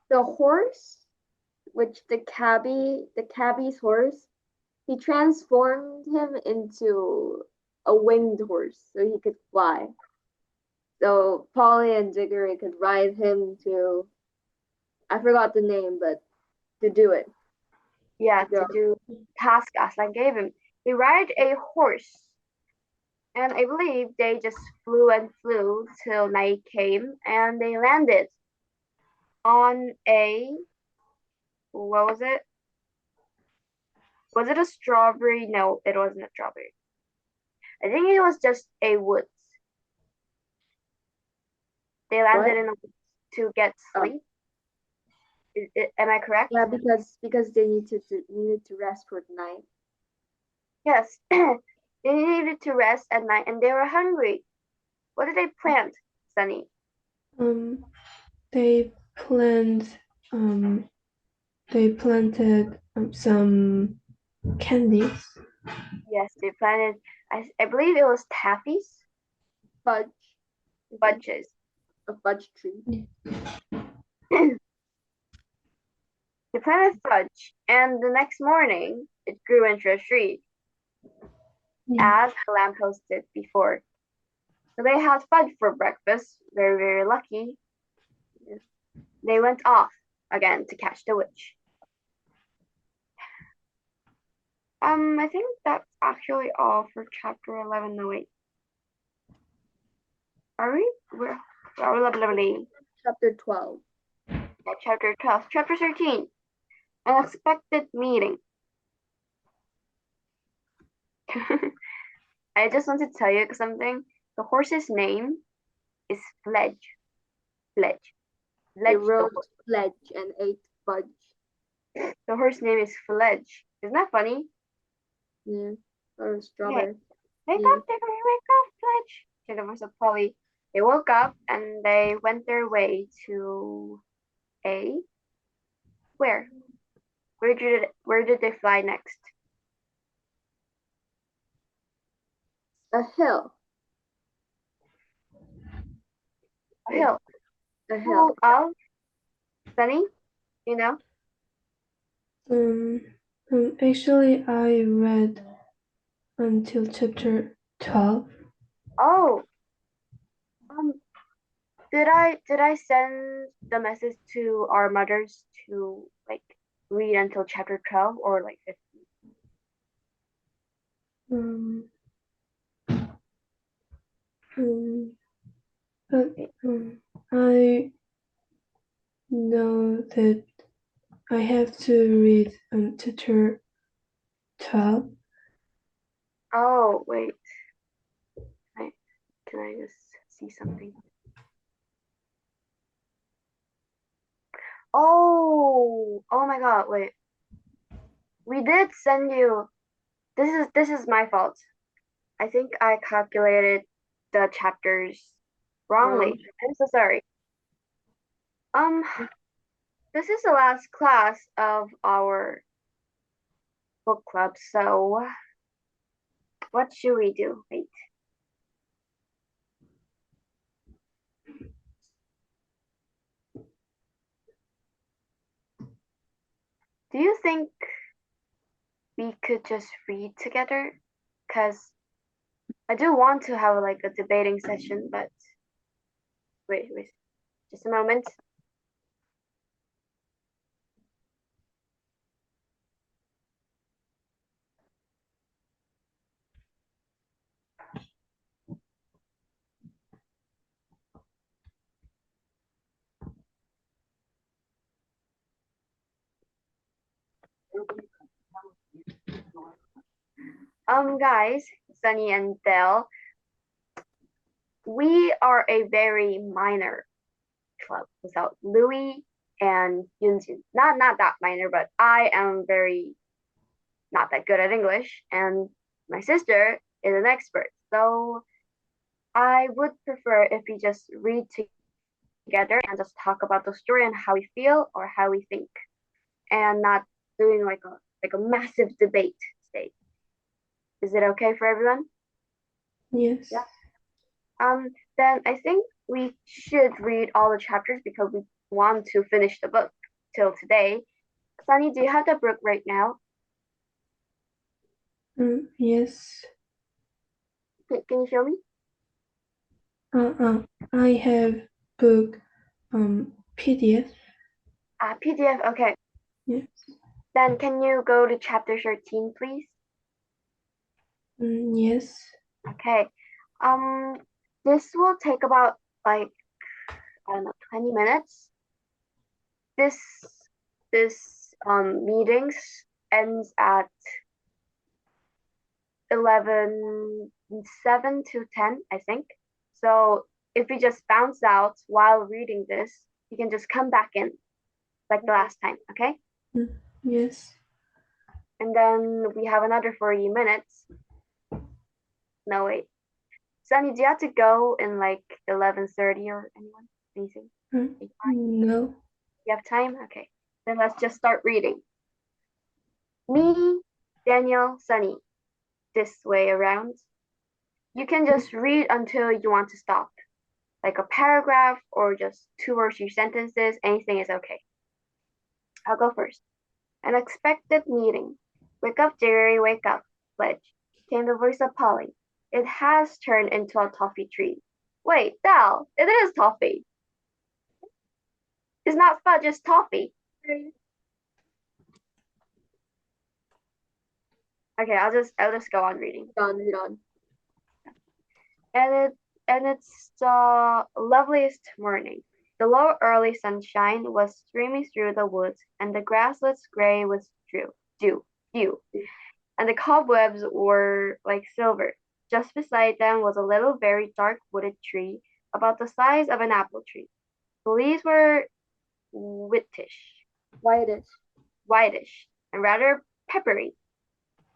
the horse, which the cabbie's horse, he transformed him into a winged horse so he could fly. So Polly and Diggory could ride him to, I forgot the name, but to do it. Yeah, to do task as I gave him. He ride a horse. And I believe they just flew and flew till night came and they landed on a, what was it? Was it a strawberry? No, it wasn't a strawberry. I think it was just a woods. They landed in a woods to get sleep. Am I correct? Yeah, because they needed to rest for the night. Yes, they needed to rest at night and they were hungry. What did they plant, Sunny? They planted some candies. Yes, they planted. I believe it was taffies. Fudges. A fudge tree. They planted fudge, and the next morning it grew into a tree, as the lamppost did before. So they had fudge for breakfast. Very, very lucky. They went off again to catch the witch. I think that's actually all for chapter 11. No, wait. Are we? Where are we? Chapter 12. Yeah, chapter 12. Chapter 13. Unexpected meeting. I just want to tell you something. The horse's name is Fledge. Fledge. They rode Fledge and ate fudge. The horse name is Fledge. Isn't that funny? Yeah. Or strawberry. Yeah. Wake up, Diggory, wake up, Fledge. To the voice of Polly. They woke up and they went their way to a where? Where did they fly next? A hill. A hill. A hill. Of Sunny, you know? Actually, I read until chapter 12. Oh. Did I send the message to our mothers to like read until chapter 12 or like 15? But I know that I have to read chapter 12. Oh, wait. Can I just see something? Oh my God, wait. We did send you. This is my fault. I think I calculated the chapters wrongly. I'm so sorry. This is the last class of our book club, so what should we do? Wait. Do you think we could just read together? Because I do want to have like a debating session, but wait, just a moment. Guys, Sunny and Dell, we are a very minor club without Louis and Yunjin. Not that minor, but I am very not that good at English, and my sister is an expert. So I would prefer if we just read together and just talk about the story and how we feel or how we think, and not doing like a massive debate state. Is it okay for everyone? Yes. Yeah. Then I think we should read all the chapters because we want to finish the book. till today. Sunny, do you have the book right now? Yes. Can you show me? I have book PDF. PDF, okay. Yes. Then can you go to chapter 13, please? Yes. Okay. This will take about like, I don't know, 20 minutes. This meetings ends at 7 to 10, I think. So if we just bounce out while reading this, you can just come back in like the last time, okay? Yes. And then we have another 40 minutes. No, wait. Sunny, do you have to go in like 11:30 or anyone? Anything? No. You have time? Okay. Then let's just start reading. Me, Daniel, Sunny. This way around. You can just read until you want to stop. Like a paragraph or just 2 or 3 sentences, anything is okay. I'll go first. An unexpected meeting. Wake up, Jerry, wake up, Pledge, came the voice of Polly. It has turned into a toffee tree. Wait, Dal, it is toffee. It's not fudge, it's toffee. Okay, I'll just go on reading. Read on. And it's the loveliest morning. The low early sunshine was streaming through the woods, and the grass was gray with dew, and the cobwebs were like silver. Just beside them was a little very dark wooded tree, about the size of an apple tree. The leaves were whitish, and rather peppery,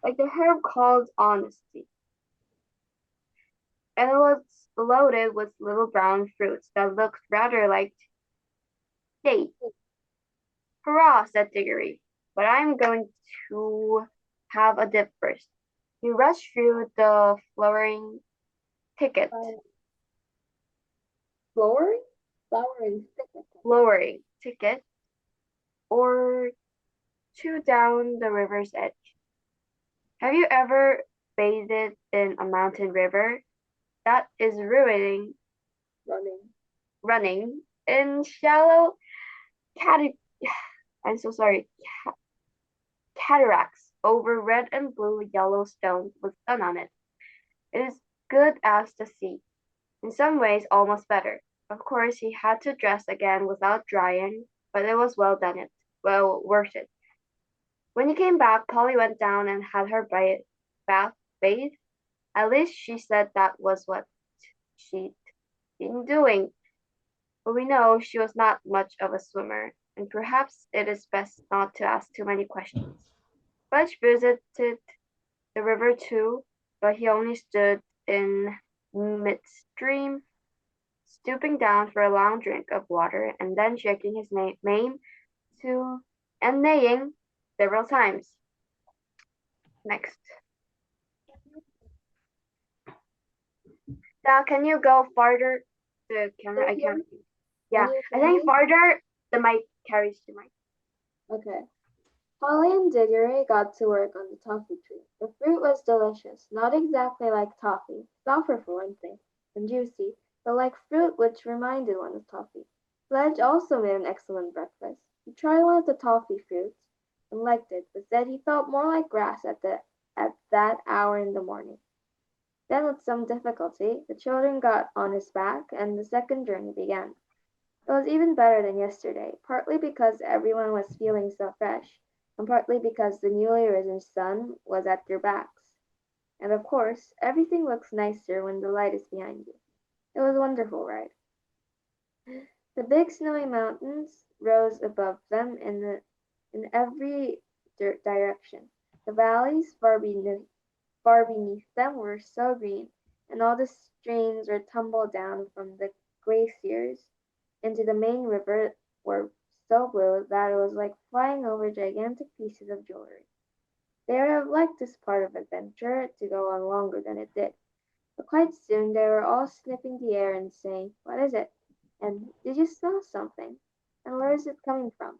like the herb called honesty. And it was loaded with little brown fruits that looked rather like dates. Hurrah, said Diggory, but I'm going to have a dip first. He rushed through the flowering thicket. Flowering thicket, or two down the river's edge. Have you ever bathed in a mountain river that is running in shallow I'm so sorry, cataracts over red and blue yellow stones with sun on it? It is good as the sea, in some ways almost better. Of course, he had to dress again without drying, but it was well worth it. When he came back, Polly went down and had her bath bathed. At least she said that was what she'd been doing. But we know she was not much of a swimmer, and perhaps it is best not to ask too many questions. Fudge visited the river too, but he only stood in midstream, stooping down for a long drink of water and then shaking his mane and neighing several times. Next. Now, can you go farther? The camera, I can't. Yeah, I think farther the mic carries the mic. Okay. Polly and Diggory got to work on the toffee tree. The fruit was delicious, not exactly like toffee, softer for one thing, and juicy, but like fruit which reminded one of toffee. Sledge also made an excellent breakfast. He tried one of the toffee fruits and liked it, but said he felt more like grass at that hour in the morning. Then, with some difficulty, the children got on his back, and the second journey began. It was even better than yesterday, partly because everyone was feeling so fresh, and partly because the newly risen sun was at their backs. And of course, everything looks nicer when the light is behind you. It was a wonderful ride. The big snowy mountains rose above them in every direction. The valleys far beneath them were so green, and all the streams were tumbled down from the glaciers into the main river were so blue that it was like flying over gigantic pieces of jewelry. They would have liked this part of adventure to go on longer than it did, but quite soon they were all sniffing the air and saying, "What is it?" and "Did you smell something?" and "Where is it coming from?"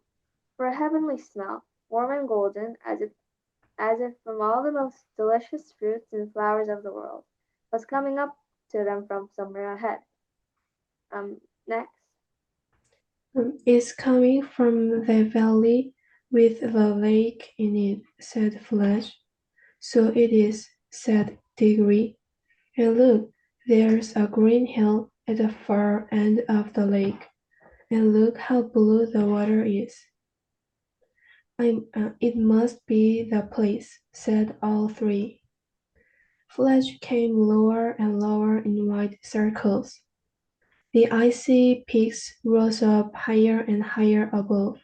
for a heavenly smell, warm and golden, as if from all the most delicious fruits and flowers of the world, was coming up to them from somewhere ahead. Next. It's coming from the valley with the lake in it, said Flash. So it is, said Diggory. And look, there's a green hill at the far end of the lake. And look how blue the water is. It must be the place, said all three. Flash came lower and lower in wide circles. The icy peaks rose up higher and higher above.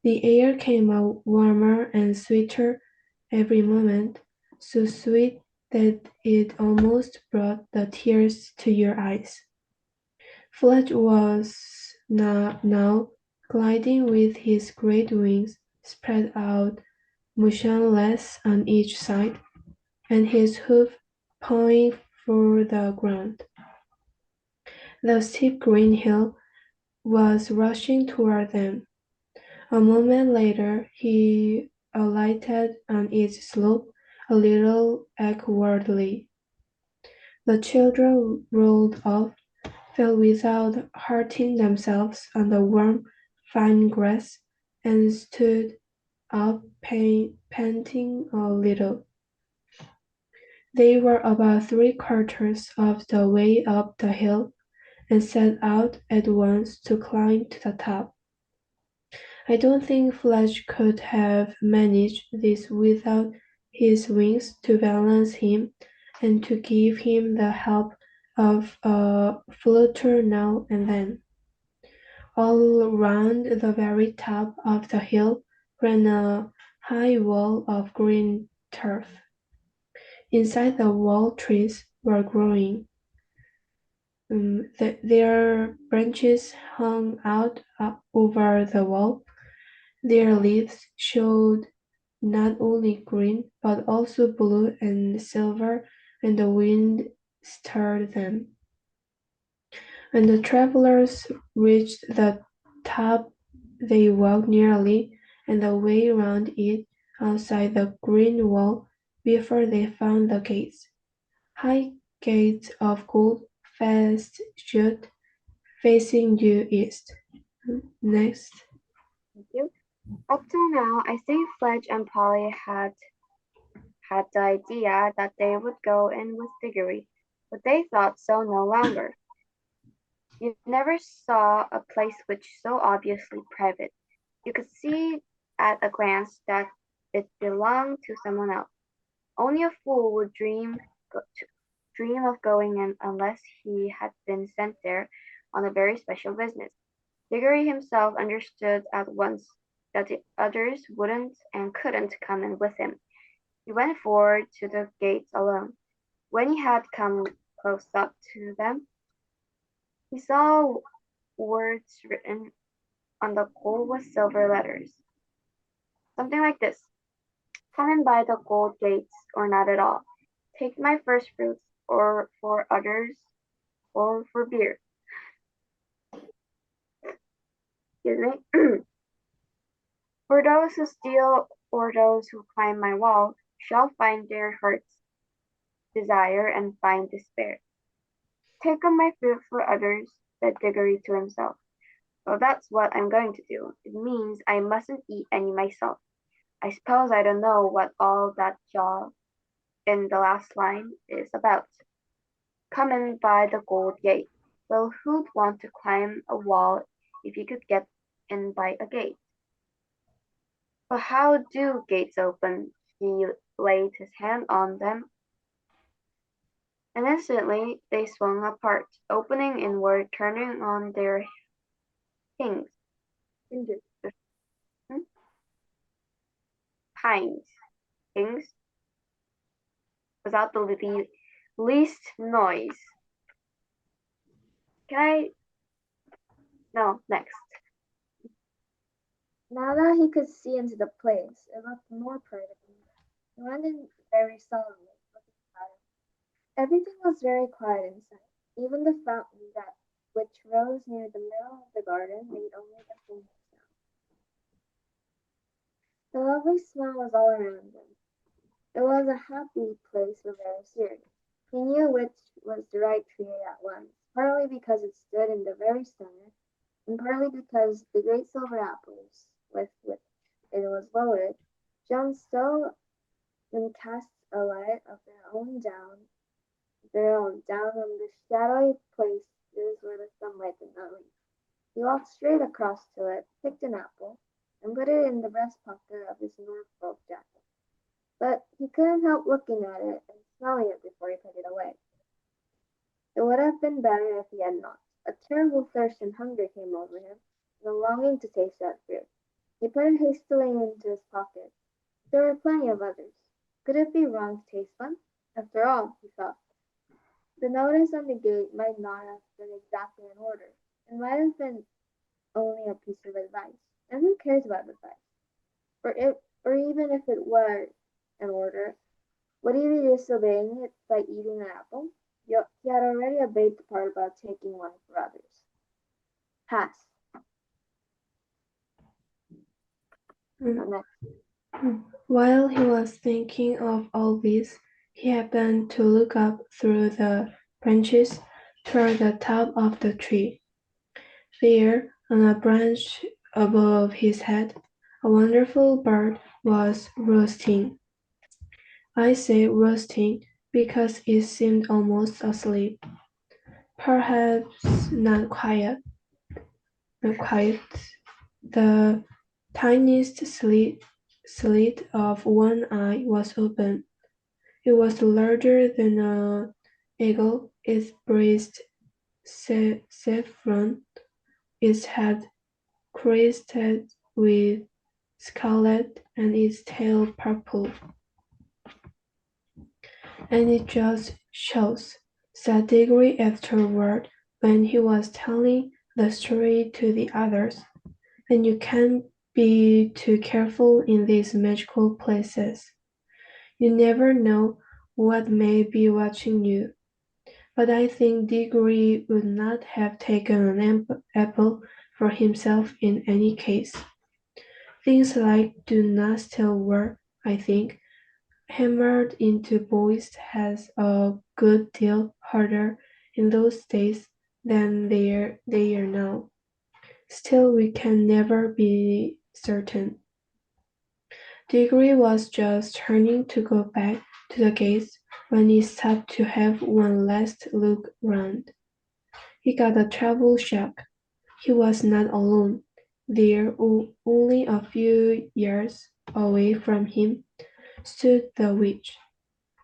The air came out warmer and sweeter every moment, so sweet that it almost brought the tears to your eyes. Flash was now gliding with his great wings spread out motionless on each side, and his hoof pawing for the ground. The steep green hill was rushing toward them. A moment later he alighted on its slope a little awkwardly. The children rolled off, fell without hurting themselves on the warm, fine grass, and stood up panting a little. They were about three-quarters of the way up the hill, and set out at once to climb to the top. I don't think Flash could have managed this without his wings to balance him and to give him the help of a flutter now and then. All round the very top of the hill ran a high wall of green turf. Inside the wall trees were growing. Their branches hung out over the wall. Their leaves showed not only green, but also blue and silver, and the wind stirred them. When the travelers reached the top, they walked nearly and the way round it outside the green wall before they found the gates. High gates of gold fast shut, facing due east. Next. Thank you. Up till now, I think Fledge and Polly had the idea that they would go in with Diggory, but they thought so no longer. You never saw a place which so obviously private. You could see at a glance that it belonged to someone else. Only a fool would dream of going in unless he had been sent there on a very special business. Diggory himself understood at once that the others wouldn't and couldn't come in with him. He went forward to the gates alone. When he had come close up to them, he saw words written on the gold with silver letters. Something like this: come in by the gold gates or not at all. Take my first fruits, or for others, or for beer. Excuse me. For those who steal or those who climb my wall shall find their hearts desire and find despair. Take of my fruit for others, said Diggory to himself. Well, that's what I'm going to do. It means I mustn't eat any myself. I suppose I don't know what all that jaw in the last line is about. Come in by the gold gate. Well, who'd want to climb a wall if you could get in by a gate? But how do gates open? He laid his hand on them, and instantly they swung apart, opening inward, turning on their hinges. Hinds. Hinges. Without the least noise. No, next. Now that he could see into the place, it looked more private than ever. He went in very solemnly, looking about him. Everything was very quiet inside. Even the fountain which rose near the middle of the garden made only the faintest sound. The lovely smile was all around him. It was a happy place for very serious. He knew which was the right tree at once, partly because it stood in the very center, and partly because the great silver apples with which it was loaded shone so and cast a light of their own down on the shadowy places where the sunlight did not reach. He walked straight across to it, picked an apple, and put it in the breast pocket of his Norfolk jacket. But he couldn't help looking at it and smelling it before he put it away. It would have been better if he had not. A terrible thirst and hunger came over him, and a longing to taste that fruit. He put it hastily into his pocket. There were plenty of others. Could it be wrong to taste one? After all, he thought, the notice on the gate might not have been exactly an order. It might have been only a piece of advice. And who cares about advice? Or even if it were an order, would he be disobeying it by eating an apple? He had already obeyed the part about taking one for others. Pass. Mm. While he was thinking of all this, he happened to look up through the branches toward the top of the tree. There, on a branch above his head, a wonderful bird was roosting. I say roosting because it seemed almost asleep. Perhaps not quiet. The tiniest slit of one eye was open. It was larger than an eagle, its breast saffron, its head crested with scarlet, and its tail purple. "And it just shows," said Diggory afterward when he was telling the story to the others, "and you can't be too careful in these magical places. You never know what may be watching you." But I think Diggory would not have taken an apple for himself in any case. Things like "do not steal" were, I think, hammered into boys' heads a good deal harder in those days than they are now. Still, we can never be certain. Diggory was just turning to go back to the gates when he stopped to have one last look round. He got a terrible shock. He was not alone. There, only a few yards away from him, stood the witch.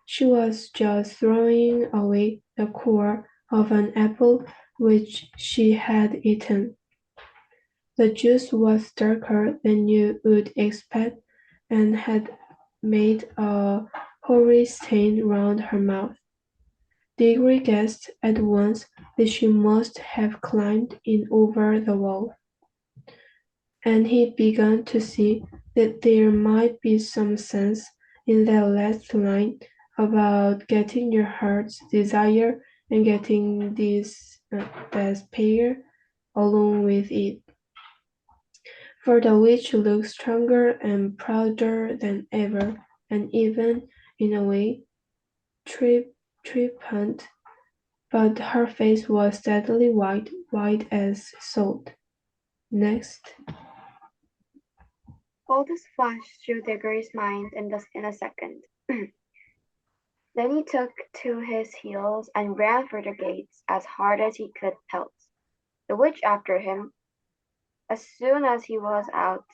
She was just throwing away the core of an apple which she had eaten. The juice was darker than you would expect and had made a horrid stain round her mouth. Diggory guessed at once that she must have climbed in over the wall, and he began to see that there might be some sense in that last line about getting your heart's desire and getting this despair along with it. For the witch looked stronger and prouder than ever, and even, in a way, triumphant, but her face was deadly white as salt. Next. All this flashed through Diggory's mind in a second. Then he took to his heels and ran for the gates as hard as he could pelt, the witch after him. As soon as he was out,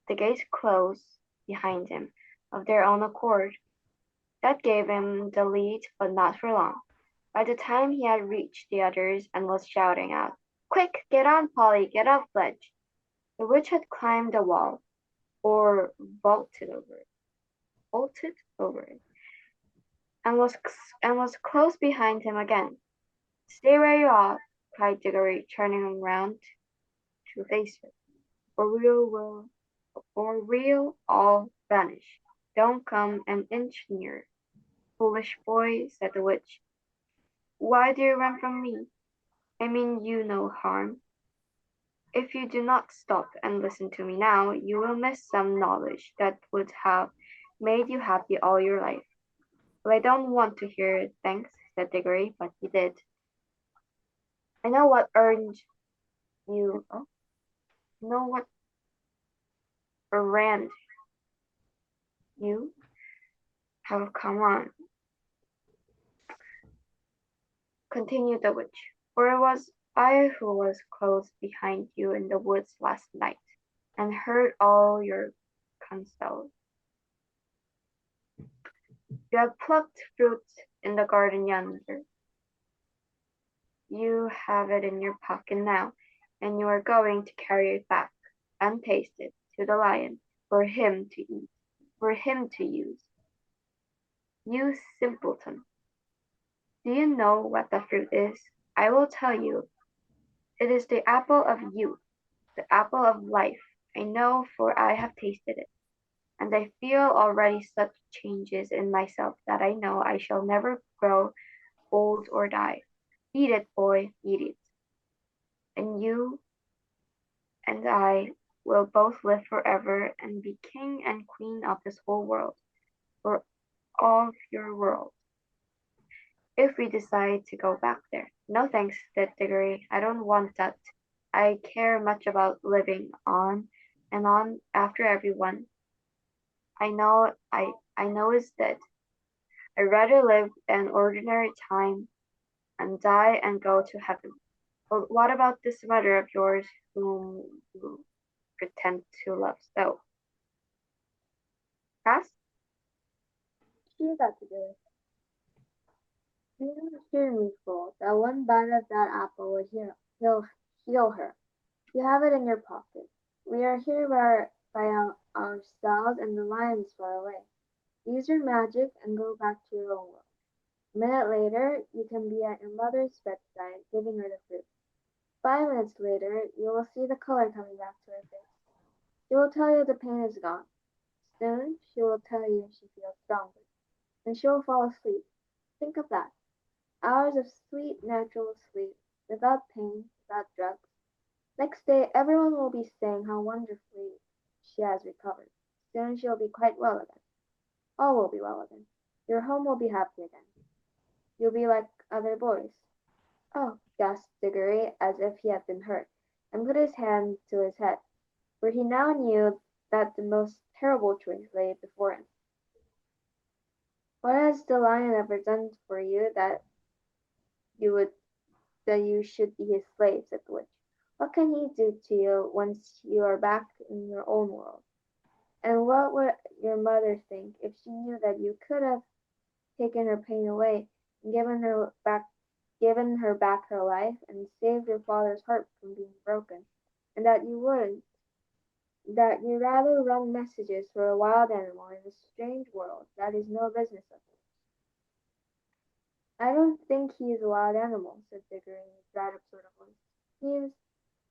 the gates closed behind him of their own accord. That gave him the lead, but not for long. By the time he had reached the others and was shouting out, "Quick, get on, Polly, get off ledge," the witch had climbed the wall, or vaulted over it, and was close behind him again. "Stay where you are," cried Diggory, turning round to face her, or we'll all vanish. Don't come an inch nearer." "Foolish boy," said the witch. "Why do you run from me? I mean you no harm." If you do not stop and listen to me now, you will miss some knowledge that would have made you happy all your life. Well, I don't want to hear it, thanks, said Diggory, but he did. I know what earned you, know what earned you. How come on, continued the witch, for it was I who was close behind you in the woods last night, and heard all your counsel. You have plucked fruit in the garden yonder. You have it in your pocket now, and you are going to carry it back, untasted, to the lion, for him to eat, for him to use. You simpleton! Do you know what the fruit is? I will tell you. It is the apple of youth, the apple of life. I know, for I have tasted it, and I feel already such changes in myself that I know I shall never grow old or die. Eat it, boy, eat it, and you and I will both live forever and be king and queen of this whole world, or of your world, if we decide to go back there. No thanks, said Diggory. I don't want that. I care much about living on and on after everyone I know is dead. I'd rather live an ordinary time and die and go to heaven. But what about this mother of yours whom you pretend to love so? Cass? She got to do it. You hear me, fool. That one bite of that apple would heal her. You have it in your pocket. We are here by ourselves, and the lion is far away. Use your magic and go back to your own world. A minute later, you can be at your mother's bedside, giving her the fruit. 5 minutes later, you will see the color coming back to her face. She will tell you the pain is gone. Soon, she will tell you she feels stronger. And she will fall asleep. Think of that. Hours of sweet, natural sleep, without pain, without drugs. Next day, everyone will be saying how wonderfully she has recovered. Soon she'll be quite well again. All will be well again. Your home will be happy again. You'll be like other boys. Oh, gasped Diggory, as if he had been hurt, and put his hand to his head, for he now knew that the most terrible choice lay before him. What has the lion ever done for you that you should be his slave? Said the witch. What can he do to you once you are back in your own world? And what would your mother think if she knew that you could have taken her pain away and given her back her life and saved your father's heart from being broken, and that you wouldn't, that you rather run messages for a wild animal in a strange world that is no business of yours? I don't think he is a wild animal, said Diggory in a dried-up sort of voice. He is,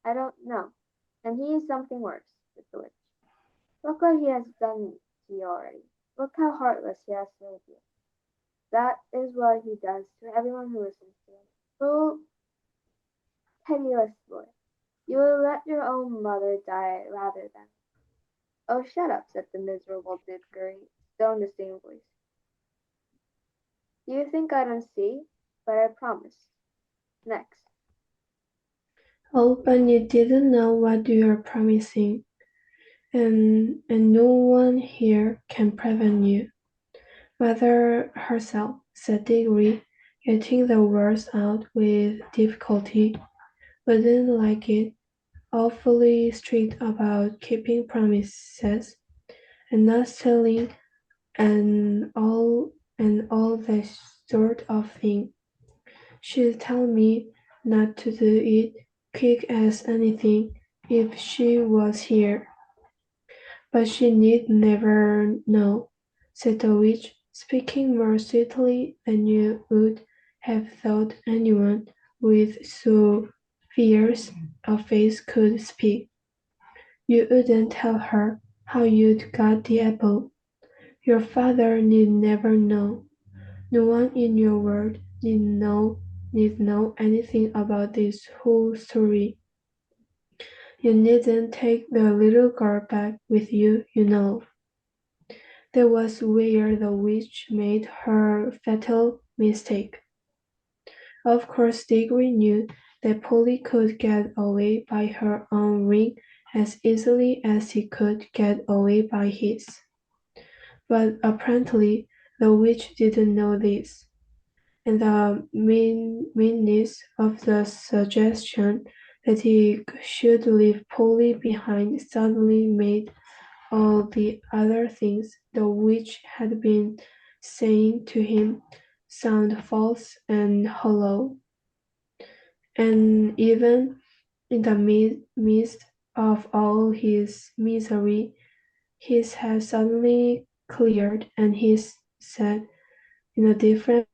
I don't know, and he is something worse, said the witch. Look what he has done to you already. Look how heartless he has made you. That is what he does to everyone who listens to him. Cruel, pitiless boy. You will let your own mother die rather than. Oh, shut up, said the miserable Diggory, still in the same voice. You think I don't see, but I promise. Next. Oh, but you didn't know what you were promising, and no one here can prevent you. Mother herself, said Diggory, getting the words out with difficulty, wouldn't like it. Awfully strict about keeping promises and not stealing and all that sort of thing. She'd tell me not to do it quick as anything if she was here. But she need never know, said the witch, speaking more sweetly than you would have thought anyone with so fierce a face could speak. You wouldn't tell her how you'd got the apple. Your father need never know. No one in your world need know anything about this whole story. You needn't take the little girl back with you, you know. That was where the witch made her fatal mistake. Of course Diggory knew that Polly could get away by her own ring as easily as he could get away by his. But apparently the witch didn't know this, and the meanness of the suggestion that he should leave Polly behind suddenly made all the other things the witch had been saying to him sound false and hollow. And even in the midst of all his misery, his head suddenly cleared, and he said in a different